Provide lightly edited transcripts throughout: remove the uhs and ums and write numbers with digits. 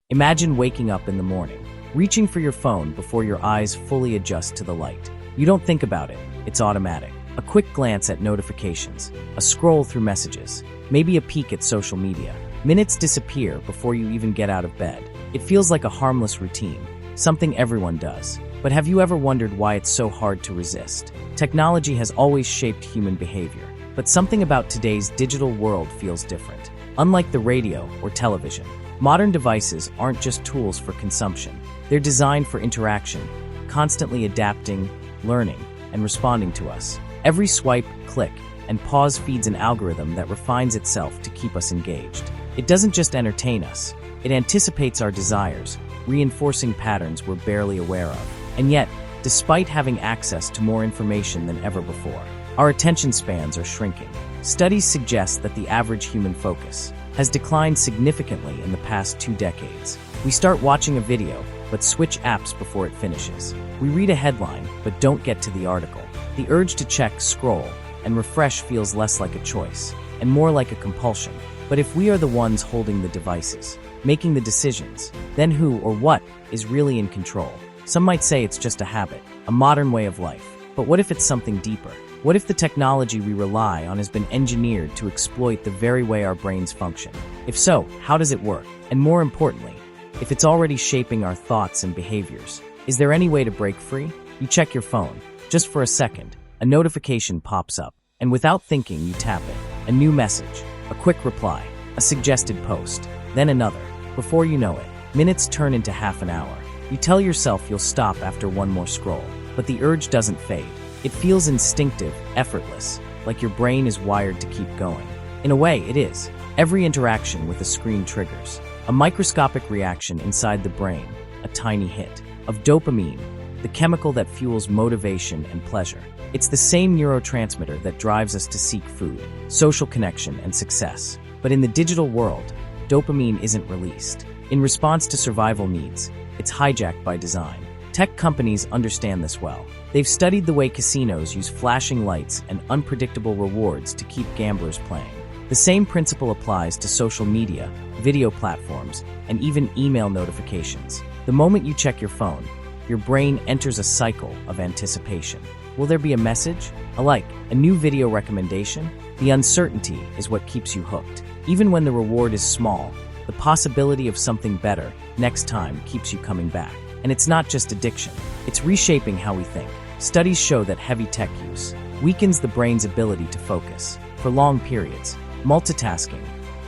Imagine waking up in the morning, reaching for your phone before your eyes fully adjust to the light. You don't think about it, it's automatic. A quick glance at notifications, a scroll through messages, maybe a peek at social media. Minutes disappear before you even get out of bed. It feels like a harmless routine, something everyone does. But have you ever wondered why it's so hard to resist? Technology has always shaped human behavior, but something about today's digital world feels different. Unlike the radio or television, modern devices aren't just tools for consumption. They're designed for interaction, constantly adapting, learning, and responding to us. Every swipe, click, and pause feeds an algorithm that refines itself to keep us engaged. It doesn't just entertain us, it anticipates our desires, reinforcing patterns we're barely aware of. And yet, despite having access to more information than ever before, our attention spans are shrinking. Studies suggest that the average human focus has declined significantly in the past 2 decades. We start watching a video, but switch apps before it finishes. We read a headline, but don't get to the article. The urge to check, scroll, and refresh feels less like a choice, and more like a compulsion. But if we are the ones holding the devices, making the decisions, then who or what is really in control? Some might say it's just a habit, a modern way of life. But what if it's something deeper? What if the technology we rely on has been engineered to exploit the very way our brains function? If so, how does it work? And more importantly, if it's already shaping our thoughts and behaviors, is there any way to break free? You check your phone. Just for a second, a notification pops up, and without thinking, you tap it. A new message, a quick reply, a suggested post, then another. Before you know it, minutes turn into half an hour. You tell yourself you'll stop after one more scroll, but the urge doesn't fade. It feels instinctive, effortless, like your brain is wired to keep going. In a way, it is. Every interaction with a screen triggers a microscopic reaction inside the brain, a tiny hit of dopamine, the chemical that fuels motivation and pleasure. It's the same neurotransmitter that drives us to seek food, social connection, and success. But in the digital world, dopamine isn't released. In response to survival needs, it's hijacked by design. Tech companies understand this well. They've studied the way casinos use flashing lights and unpredictable rewards to keep gamblers playing. The same principle applies to social media, video platforms, and even email notifications. The moment you check your phone, your brain enters a cycle of anticipation. Will there be a message, a like, a new video recommendation? The uncertainty is what keeps you hooked. Even when the reward is small, the possibility of something better next time keeps you coming back. And it's not just addiction, it's reshaping how we think. Studies show that heavy tech use weakens the brain's ability to focus. For long periods, multitasking,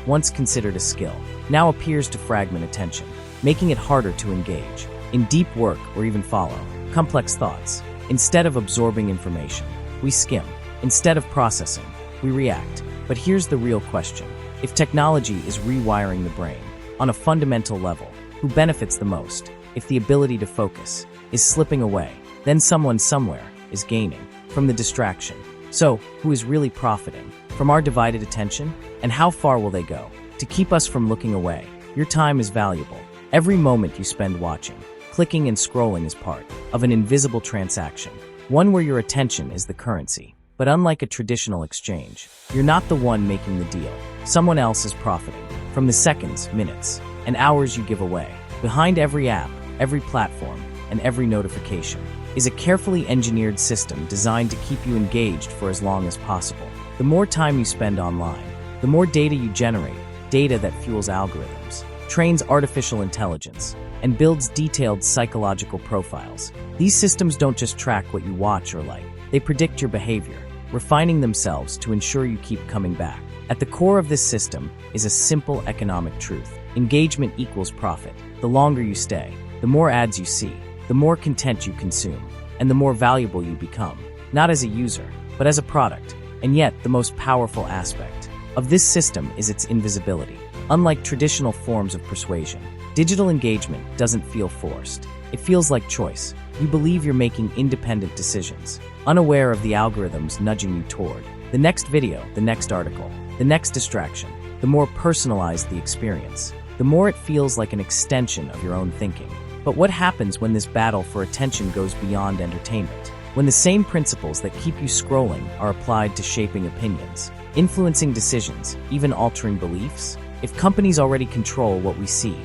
once considered a skill, now appears to fragment attention, making it harder to engage in deep work or even follow complex thoughts. Instead of absorbing information, we skim. Instead of processing, we react. But here's the real question. If technology is rewiring the brain on a fundamental level, who benefits the most? If the ability to focus is slipping away, then someone somewhere is gaining from the distraction. So, who is really profiting from our divided attention? And how far will they go to keep us from looking away? Your time is valuable. Every moment you spend watching, clicking and scrolling is part of an invisible transaction, one where your attention is the currency. But unlike a traditional exchange, you're not the one making the deal. Someone else is profiting from the seconds, minutes, and hours you give away. Behind every app, every platform, and every notification is a carefully engineered system designed to keep you engaged for as long as possible. The more time you spend online, the more data you generate, data that fuels algorithms, trains artificial intelligence, and builds detailed psychological profiles. These systems don't just track what you watch or like, they predict your behavior, refining themselves to ensure you keep coming back. At the core of this system is a simple economic truth. Engagement equals profit. The longer you stay, the more ads you see, the more content you consume, and the more valuable you become, not as a user, but as a product. And yet, the most powerful aspect of this system is its invisibility. Unlike traditional forms of persuasion, digital engagement doesn't feel forced. It feels like choice. You believe you're making independent decisions, unaware of the algorithms nudging you toward the next video, the next article, the next distraction. The more personalized the experience, the more it feels like an extension of your own thinking. But what happens when this battle for attention goes beyond entertainment? When the same principles that keep you scrolling are applied to shaping opinions, influencing decisions, even altering beliefs? If companies already control what we see,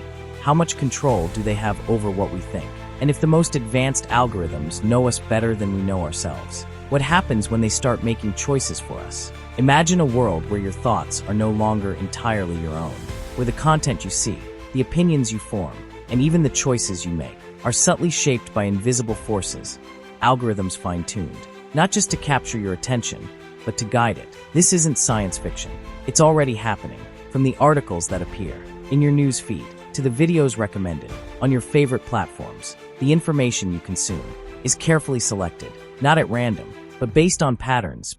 How much control do they have over what we think? And if the most advanced algorithms know us better than we know ourselves, what happens when they start making choices for us? Imagine a world where your thoughts are no longer entirely your own, where the content you see, the opinions you form, and even the choices you make are subtly shaped by invisible forces, algorithms fine-tuned, not just to capture your attention, but to guide it. This isn't science fiction. It's already happening, from the articles that appear in your news feed to the videos recommended on your favorite platforms. The information you consume is carefully selected, not at random, but based on patterns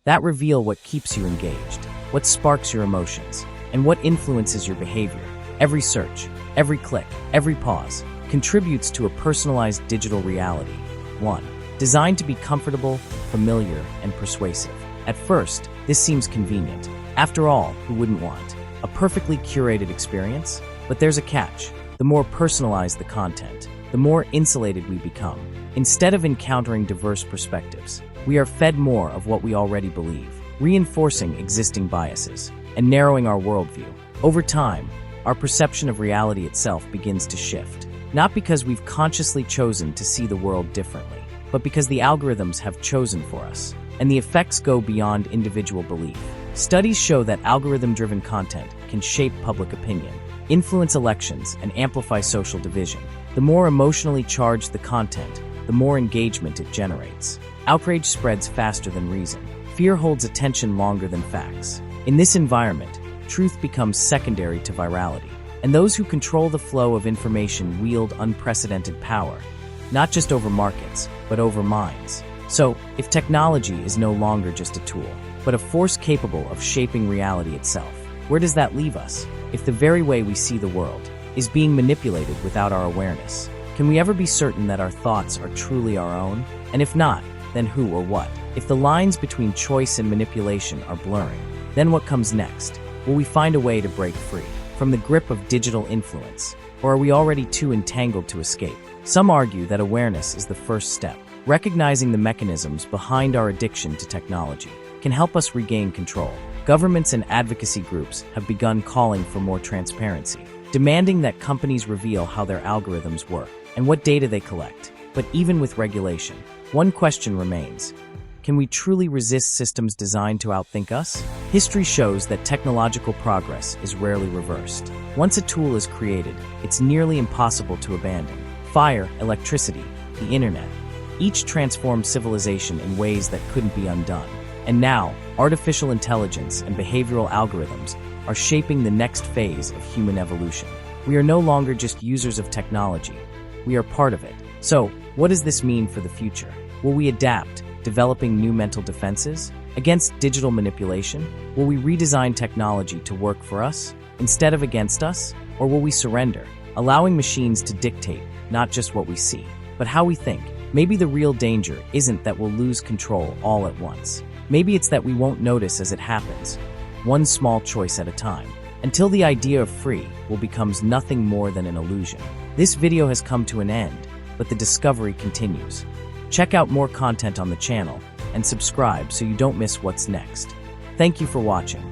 that reveal what keeps you engaged, what sparks your emotions, and what influences your behavior. Every search, every click, every pause contributes to a personalized digital reality. 1. Designed to be comfortable, familiar, and persuasive. At first, this seems convenient. After all, who wouldn't want a perfectly curated experience? But there's a catch. The more personalized the content, the more insulated we become. Instead of encountering diverse perspectives, we are fed more of what we already believe, reinforcing existing biases and narrowing our worldview. Over time, our perception of reality itself begins to shift, not because we've consciously chosen to see the world differently, but because the algorithms have chosen for us, and the effects go beyond individual belief. Studies show that algorithm-driven content can shape public opinion, influence elections, and amplify social division. The more emotionally charged the content, the more engagement it generates. Outrage spreads faster than reason. Fear holds attention longer than facts. In this environment, truth becomes secondary to virality, and those who control the flow of information wield unprecedented power, not just over markets, but over minds. So, if technology is no longer just a tool, but a force capable of shaping reality itself, where does that leave us? If the very way we see the world is being manipulated without our awareness, can we ever be certain that our thoughts are truly our own? And if not, then who or what? If the lines between choice and manipulation are blurring, then what comes next? Will we find a way to break free from the grip of digital influence, or are we already too entangled to escape? Some argue that awareness is the first step. Recognizing the mechanisms behind our addiction to technology can help us regain control. Governments and advocacy groups have begun calling for more transparency, demanding that companies reveal how their algorithms work and what data they collect. But even with regulation, one question remains: can we truly resist systems designed to outthink us? History shows that technological progress is rarely reversed. Once a tool is created, it's nearly impossible to abandon. Fire, electricity, the internet, each transformed civilization in ways that couldn't be undone. And now, artificial intelligence and behavioral algorithms are shaping the next phase of human evolution. We are no longer just users of technology, we are part of it. So, what does this mean for the future? Will we adapt, developing new mental defenses against digital manipulation? Will we redesign technology to work for us instead of against us? Or will we surrender, allowing machines to dictate not just what we see, but how we think? Maybe the real danger isn't that we'll lose control all at once. Maybe it's that we won't notice as it happens, one small choice at a time, until the idea of free will become nothing more than an illusion. This video has come to an end, but the discovery continues. Check out more content on the channel and subscribe so you don't miss what's next. Thank you for watching.